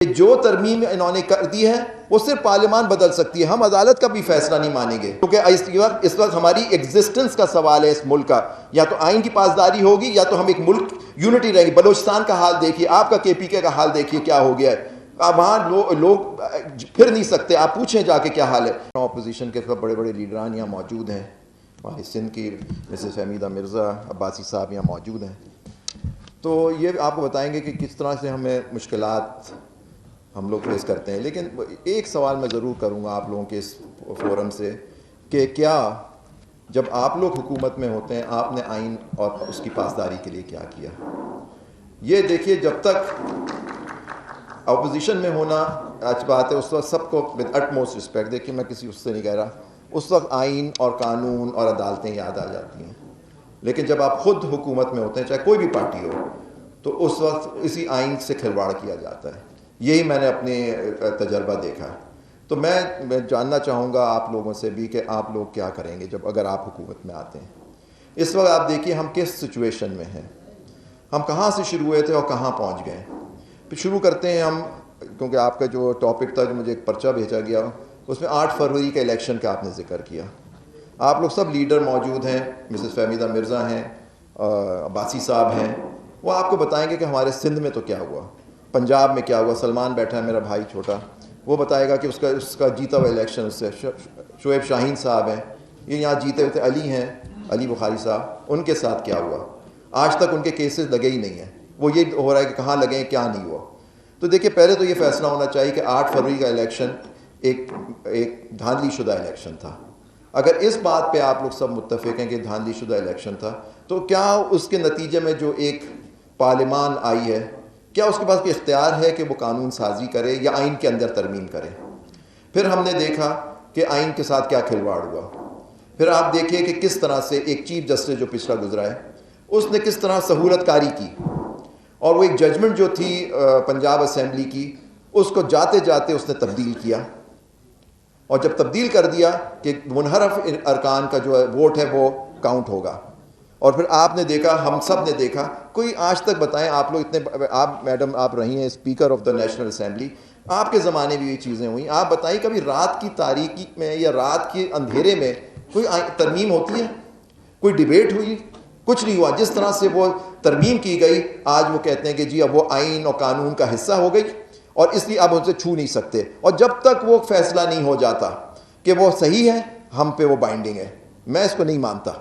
جو ترمیم انہوں نے کر دی ہے وہ صرف پارلیمان بدل سکتی ہے، ہم عدالت کا بھی فیصلہ نہیں مانیں گے، کیونکہ اس وقت ہماری ایگزسٹنس کا سوال ہے اس ملک کا، یا تو آئین کی پاسداری ہوگی یا تو ہم ایک ملک یونٹی رہے گی۔ بلوچستان کا حال دیکھیے، آپ کا KPK کا حال دیکھیے کیا ہو گیا ہے، اب وہاں لوگ پھر نہیں سکتے، آپ پوچھیں جا کے کیا حال ہے۔ اپوزیشن کے بڑے بڑے لیڈران یہاں موجود ہیں، ہماری سندھ کی مسز حمیدہ مرزا، عباسی صاحب یہاں موجود ہیں، تو یہ آپ کو بتائیں گے کہ کس طرح سے ہمیں مشکلات ہم لوگ فیس کرتے ہیں۔ لیکن ایک سوال میں ضرور کروں گا آپ لوگوں کے اس فورم سے کہ کیا جب آپ لوگ حکومت میں ہوتے ہیں آپ نے آئین اور اس کی پاسداری کے لیے کیا کیا؟ یہ دیکھیے، جب تک اپوزیشن میں ہونا اچھی بات ہے، اس وقت سب کو ود اٹ موسٹ رسپیکٹ، دیکھیے میں کسی اس سے نہیں کہہ رہا، اس وقت آئین اور قانون اور عدالتیں یاد آ جاتی ہیں، لیکن جب آپ خود حکومت میں ہوتے ہیں چاہے کوئی بھی پارٹی ہو تو اس وقت اسی آئین سے کھلواڑ کیا جاتا ہے۔ یہی میں نے اپنے تجربہ دیکھا ہے، تو میں جاننا چاہوں گا آپ لوگوں سے بھی کہ آپ لوگ کیا کریں گے جب اگر آپ حکومت میں آتے ہیں۔ اس وقت آپ دیکھیے ہم کس سچویشن میں ہیں، ہم کہاں سے شروع ہوئے تھے اور کہاں پہنچ گئے۔ پھر شروع کرتے ہیں ہم، کیونکہ آپ کا جو ٹاپک تھا جو مجھے ایک پرچہ بھیجا گیا اس میں 8 فروری کے الیکشن کا آپ نے ذکر کیا۔ آپ لوگ سب لیڈر موجود ہیں، مسز حمیدہ مرزا ہیں، عباسی صاحب ہیں، وہ آپ کو بتائیں گے کہ ہمارے سندھ میں تو کیا ہوا، پنجاب میں کیا ہوا۔ سلمان بیٹھا ہے میرا بھائی چھوٹا، وہ بتائے گا کہ اس کا جیتا ہوا الیکشن اس سے۔ شعیب شاہین صاحب ہیں، یہ یہاں جیتے ہوئے تھے، علی ہیں، علی بخاری صاحب، ان کے ساتھ کیا ہوا؟ آج تک ان کے کیسز لگے ہی نہیں ہیں، وہ یہ ہو رہا ہے کہ کہاں لگے ہیں کیا نہیں ہوا۔ تو دیکھیے پہلے تو یہ فیصلہ ہونا چاہیے کہ 8 فروری کا الیکشن ایک دھاندلی شدہ الیکشن تھا۔ اگر اس بات پہ آپ لوگ سب متفق ہیں کہ دھاندلی شدہ الیکشن تھا، تو کیا اس کے نتیجے میں جو ایک پارلیمان آئی ہے، کیا اس کے پاس کوئی اختیار ہے کہ وہ قانون سازی کرے یا آئین کے اندر ترمیم کرے؟ پھر ہم نے دیکھا کہ آئین کے ساتھ کیا کھلواڑ ہوا۔ پھر آپ دیکھیے کہ کس طرح سے ایک چیف جسٹس جو پچھلا گزرا ہے اس نے کس طرح سہولت کاری کی، اور وہ ایک ججمنٹ جو تھی پنجاب اسمبلی کی اس کو جاتے جاتے اس نے تبدیل کیا، اور جب تبدیل کر دیا کہ منحرف ارکان کا جو ووٹ ہے وہ کاؤنٹ ہوگا۔ اور پھر آپ نے دیکھا، ہم سب نے دیکھا، کوئی آج تک بتائیں آپ لوگ اتنے، آپ میڈم آپ رہی ہیں speaker of the national assembly, آپ کے زمانے میں یہ چیزیں ہوئیں، آپ بتائیں کبھی رات کی تاریکی میں یا رات کے اندھیرے میں کوئی ترمیم ہوتی ہے؟ کوئی ڈیبیٹ ہوئی؟ کچھ نہیں ہوا۔ جس طرح سے وہ ترمیم کی گئی، آج وہ کہتے ہیں کہ جی اب وہ آئین اور قانون کا حصہ ہو گئی اور اس لیے اب ان سے چھو نہیں سکتے، اور جب تک وہ فیصلہ نہیں ہو جاتا کہ وہ صحیح ہے ہم پہ وہ بائنڈنگ ہے، میں اس کو نہیں مانتا۔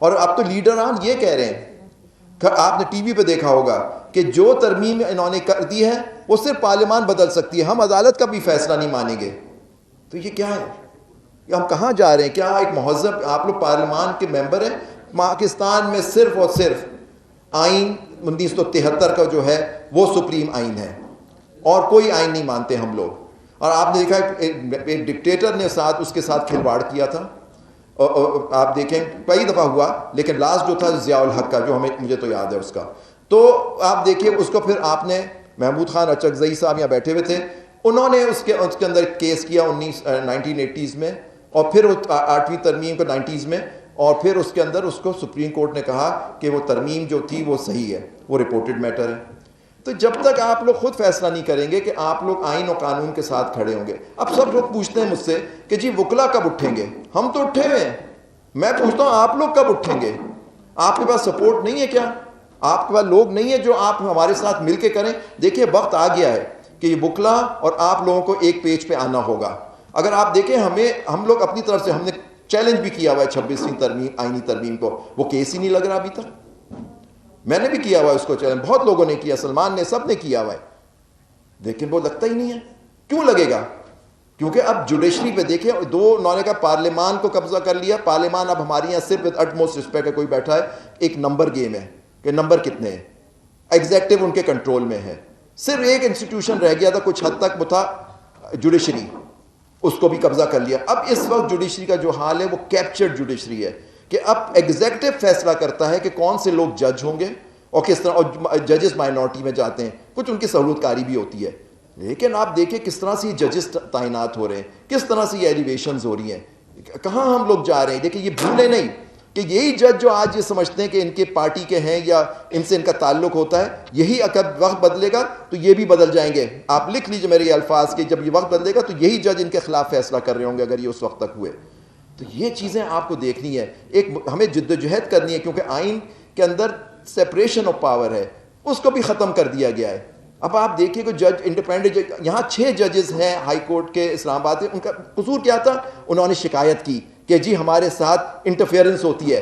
اور اب تو لیڈران یہ کہہ رہے ہیں، آپ نے ٹی وی پہ دیکھا ہوگا کہ جو ترمیم انہوں نے کر دی ہے وہ صرف پارلیمان بدل سکتی ہے، ہم عدالت کا بھی فیصلہ نہیں مانیں گے۔ تو یہ کیا ہے؟ ہم کہاں جا رہے ہیں؟ کیا ایک مہذب، آپ لوگ پارلیمان کے ممبر ہیں، پاکستان میں صرف اور صرف آئین 1973 کا جو ہے وہ سپریم آئین ہے، اور کوئی آئین نہیں مانتے ہم لوگ۔ اور آپ نے دیکھا ایک ڈکٹیٹر نے اس کے ساتھ کھلواڑ کیا تھا، اور آپ دیکھیں کئی دفعہ ہوا، لیکن لاسٹ جو تھا ضیاء الحق کا، جو مجھے تو یاد ہے اس کا، تو آپ دیکھیے اس کو پھر آپ نے محمود خان اچکزئی صاحب یہاں بیٹھے ہوئے تھے، انہوں نے اس کے اندر کیس کیا 1980s میں، اور پھر 8ویں ترمیم کو 90s میں، اور پھر اس کے اندر اس کو سپریم کورٹ نے کہا کہ وہ ترمیم جو تھی وہ صحیح ہے، وہ رپورٹڈ میٹر ہے۔ تو جب تک آپ لوگ خود فیصلہ نہیں کریں گے کہ آپ لوگ آئین و قانون کے ساتھ کھڑے ہوں گے۔ اب سب لوگ پوچھتے ہیں مجھ سے کہ جی وکلا کب اٹھیں گے؟ ہم تو اٹھے ہوئے ہیں، میں پوچھتا ہوں آپ لوگ کب اٹھیں گے؟ آپ کے پاس سپورٹ نہیں ہے کیا؟ آپ کے پاس لوگ نہیں ہیں جو آپ ہمارے ساتھ مل کے کریں؟ دیکھیے وقت آ گیا ہے کہ یہ وکلا اور آپ لوگوں کو ایک پیج پہ آنا ہوگا۔ اگر آپ دیکھیں ہم لوگ اپنی طرف سے ہم نے چیلنج بھی کیا ہوا ہے 26ویں ترمیم، آئینی ترمیم کو، وہ کیس ہی نہیں لگ رہا ابھی تک۔ میں نے بھی کیا ہوا ہے اس کو چیلنج، بہت لوگوں نے کیا، سلمان نے، سب نے کیا ہوا ہے، لیکن وہ لگتا ہی نہیں ہے۔ کیوں لگے گا؟ کیونکہ اب جوڈیشری پہ دیکھیں، انہوں نے کہا پارلیمان کو قبضہ کر لیا، پارلیمان اب ہمارے یہاں صرف اٹ موسٹ رسپیکٹ ہے، کوئی بیٹھا ہے ایک نمبر گیم ہے کہ نمبر کتنے ہیں، ایگزیکٹو ان کے کنٹرول میں ہے۔ صرف ایک انسٹیٹیوشن رہ گیا تھا کچھ حد تک، وہ تھا جوڈیشری، اس کو بھی قبضہ کر لیا۔ اب اس وقت جوڈیشری کا جو حال ہے وہ کیپچرڈ جوڈیشری ہے، کہ اب ایگزیکٹو فیصلہ کرتا ہے کہ کون سے لوگ جج ہوں گے اور کس طرح، اور ججز مائنورٹی میں جاتے ہیں، کچھ ان کی سہولت کاری بھی ہوتی ہے، لیکن آپ دیکھیں کس طرح سے یہ ججز تعینات ہو رہے ہیں، کس طرح سے یہ ایلیویشنز ہو رہی ہیں، کہاں ہم لوگ جا رہے ہیں۔ دیکھیں یہ بھولیں نہیں کہ یہی جج جو آج یہ سمجھتے ہیں کہ ان کے پارٹی کے ہیں یا ان سے ان کا تعلق ہوتا ہے, یہی اگر وقت بدلے گا تو یہ بھی بدل جائیں گے. آپ لکھ لیجیے میرے یہ الفاظ کہ جب یہ وقت بدلے گا تو یہی جج ان کے خلاف فیصلہ کر رہے ہوں گے اگر یہ اس وقت تک ہوئے. تو یہ چیزیں آپ کو دیکھنی ہے, ایک ہمیں جدوجہد کرنی ہے, کیونکہ آئین کے اندر سیپریشن آف پاور ہے, اس کو بھی ختم کر دیا گیا ہے. اب آپ دیکھیے کہ جج انڈیپینڈنٹ جج, یہاں 6 ججز ہیں ہائی کورٹ کے اسلام آباد میں. ان کا قصور کیا تھا؟ انہوں نے شکایت کی کہ جی ہمارے ساتھ انٹرفیئرنس ہوتی ہے.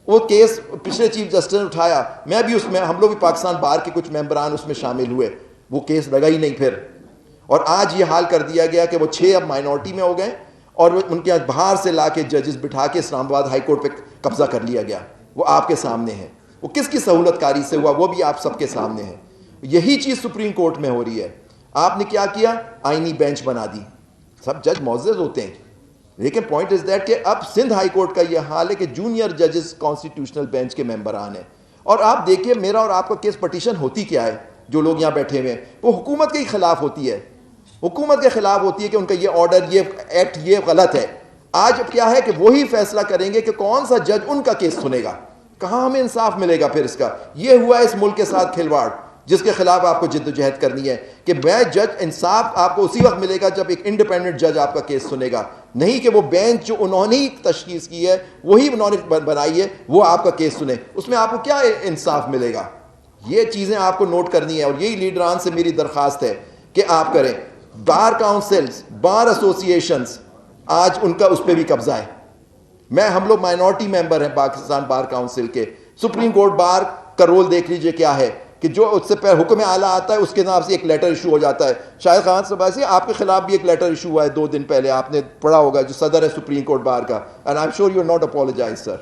وہ کیس پچھلے چیف جسٹس نے اٹھایا, میں بھی اس میں, ہم لوگ بھی پاکستان بار کے کچھ ممبران اس میں شامل ہوئے, وہ کیس لگا ہی نہیں پھر. اور آج یہ حال کر دیا گیا کہ وہ 6 اب مائنورٹی میں ہو گئے, اور ان کے باہر سے لا کے ججز بٹھا کے اسلام آباد ہائی کورٹ پہ قبضہ کر لیا گیا. وہ آپ کے سامنے ہے, وہ کس کی سہولت کاری سے ہوا وہ بھی آپ سب کے سامنے ہے. یہی چیز سپریم کورٹ میں ہو رہی ہے. آپ نے کیا کیا؟ آئینی بینچ بنا دی. سب جج معزز ہوتے ہیں, لیکن پوائنٹ از دیٹ کہ اب سندھ ہائی کورٹ کا یہ حال ہے کہ جونیئر ججز کانسٹیٹیوشنل بینچ کے ممبران ہیں. اور آپ دیکھیے میرا اور آپ کا کیس پٹیشن ہوتی کیا ہے, جو لوگ یہاں بیٹھے ہوئے ہیں وہ حکومت کے ہی خلاف ہوتی ہے. حکومت کے خلاف ہوتی ہے کہ ان کا یہ آرڈر, یہ ایکٹ, یہ غلط ہے. آج کیا ہے کہ وہی فیصلہ کریں گے کہ کون سا جج ان کا کیس سنے گا. کہاں ہمیں انصاف ملے گا پھر اس کا؟ یہ ہوا ہے اس ملک کے ساتھ کھلواڑ, جس کے خلاف آپ کو جدوجہد کرنی ہے کہ میں جج, انصاف آپ کو اسی وقت ملے گا جب ایک انڈیپینڈنٹ جج آپ کا کیس سنے گا, نہیں کہ وہ بینچ جو انہوں نے تشخیص کی ہے, وہی انہوں نے بنائی ہے, وہ آپ کا کیس سنے. اس میں آپ کو کیا انصاف ملے گا؟ یہ چیزیں آپ کو نوٹ کرنی ہے, اور یہی لیڈران سے میری درخواست ہے کہ آپ کریں. بار کاؤنسلز, بار ایسوسیشنز, آج ان کا اس پہ بھی قبضہ ہے. ہم لوگ مائنورٹی ممبر ہیں پاکستان بار کاؤنسل کے. سپریم کورٹ بار کا رول دیکھ لیجئے کیا ہے کہ جو اس سے پہلے حکم اعلیٰ آتا ہے اس کے نام سے ایک لیٹر ایشو ہو جاتا ہے. شاہد خان صاحب سے آپ کے خلاف بھی ایک لیٹر ایشو ہوا ہے 2 دن پہلے, آپ نے پڑھا ہوگا, جو صدر ہے سپریم کورٹ بار کا, and I am sure you not apologise sir.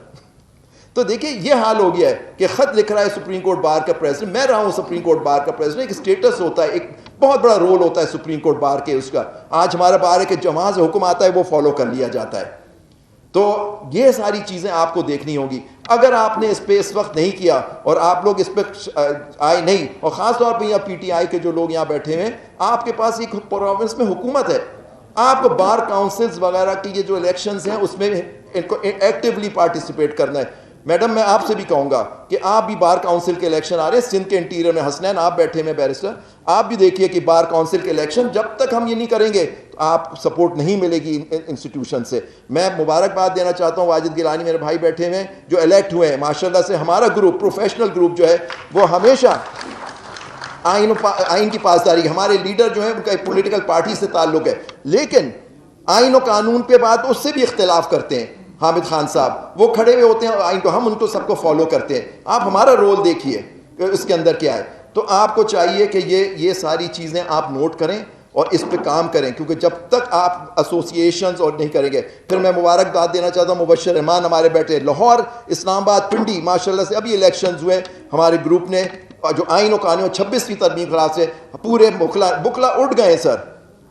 تو دیکھیے یہ حال ہو گیا ہے کہ خط لکھ رہا ہے سپریم کورٹ بار کا پریزیڈنٹ, میں رہا ہوں سپریم کورٹ بار کا پریزیڈنٹ, ایک اسٹیٹس ہوتا ہے, ایک بہت بڑا رول ہوتا ہے سپریم کورٹ بار کے اس کا. آج ہمارا بار ہے کہ جو وہاں سے حکم آتا ہے وہ فالو کر لیا جاتا ہے. تو یہ ساری چیزیں آپ کو دیکھنی ہوگی. اگر آپ نے اس پہ اس وقت نہیں کیا اور آپ لوگ اس پہ آئے نہیں, اور خاص طور پہ یہاں پی ٹی آئی کے جو لوگ یہاں بیٹھے ہوئے ہیں, آپ کے پاس ایک پروونس میں حکومت ہے, آپ کو بار کاؤنسلز وغیرہ کی یہ جو الیکشنز ہیں اس میں ان کو ایکٹیولی پارٹیسپیٹ کرنا ہے. میڈم میں آپ سے بھی کہوں گا کہ آپ بھی بار کاؤنسل کے الیکشن آ رہے ہیں سندھ کے انٹیریئر میں, حسنین آپ بیٹھے میں بیرسٹر, آپ بھی دیکھیے کہ بار کاؤنسل کے الیکشن جب تک ہم یہ نہیں کریں گے تو آپ سپورٹ نہیں ملے گی انسٹیٹیوشن سے. میں مبارکباد دینا چاہتا ہوں واجد گیلانی میرے بھائی بیٹھے ہوئے ہیں جو الیکٹ ہوئے ہیں ماشاءاللہ سے. ہمارا گروپ, پروفیشنل گروپ جو ہے وہ ہمیشہ آئین کی پاسداری, ہمارے لیڈر جو ہیں ان کا ایک پولیٹیکل پارٹی سے تعلق ہے, لیکن آئین و قانون پہ بات اس سے بھی اختلاف کرتے ہیں. حامد خان صاحب وہ کھڑے ہوئے ہوتے ہیں آئین کو, ہم ان کو سب کو فالو کرتے ہیں. آپ ہمارا رول دیکھیے اس کے اندر کیا ہے. تو آپ کو چاہیے کہ یہ ساری چیزیں آپ نوٹ کریں اور اس پہ کام کریں, کیونکہ جب تک آپ ایسوسیشنز اور نہیں کریں گے. پھر میں مبارکباد دینا چاہتا ہوں مبشر رحمان ہمارے بیٹھے لاہور, اسلام آباد, پنڈی, ماشاءاللہ سے ابھی الیکشنز ہوئے, ہمارے گروپ نے جو آئین و قانون 26ویں ترمیم خلاف سے پورے بکلا اٹھ گئے سر.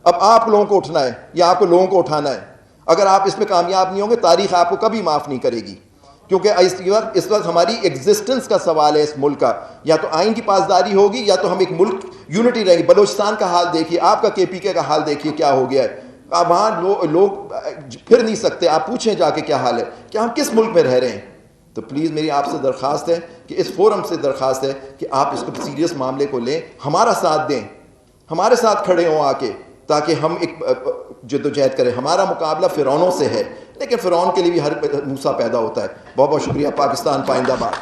اب آپ لوگوں کو اٹھنا ہے یا آپ کو لوگوں کو اٹھانا ہے. اگر آپ اس میں کامیاب نہیں ہوں گے تاریخ آپ کو کبھی معاف نہیں کرے گی, کیونکہ اس وقت ہماری ایگزسٹنس کا سوال ہے اس ملک کا. یا تو آئین کی پاسداری ہوگی یا تو ہم ایک ملک یونٹی رہیں گے. بلوچستان کا حال دیکھیے, آپ کا کے پی کے کا حال دیکھیے کیا ہو گیا ہے. اب وہاں لوگ پھر نہیں سکتے, آپ پوچھیں جا کے کیا حال ہے, کہ ہم کس ملک میں رہ رہے ہیں. تو پلیز میری آپ سے درخواست ہے کہ اس فورم سے درخواست ہے کہ آپ اس کو سیریس معاملے کو لیں, ہمارا ساتھ دیں, ہمارے ساتھ کھڑے ہوں آ کے, تاکہ ہم ایک جدوجہد کریں. ہمارا مقابلہ فرعونوں سے ہے, لیکن فرعون کے لیے بھی ہر موسیٰ پیدا ہوتا ہے. بہت بہت شکریہ. پاکستان پائندہ باد.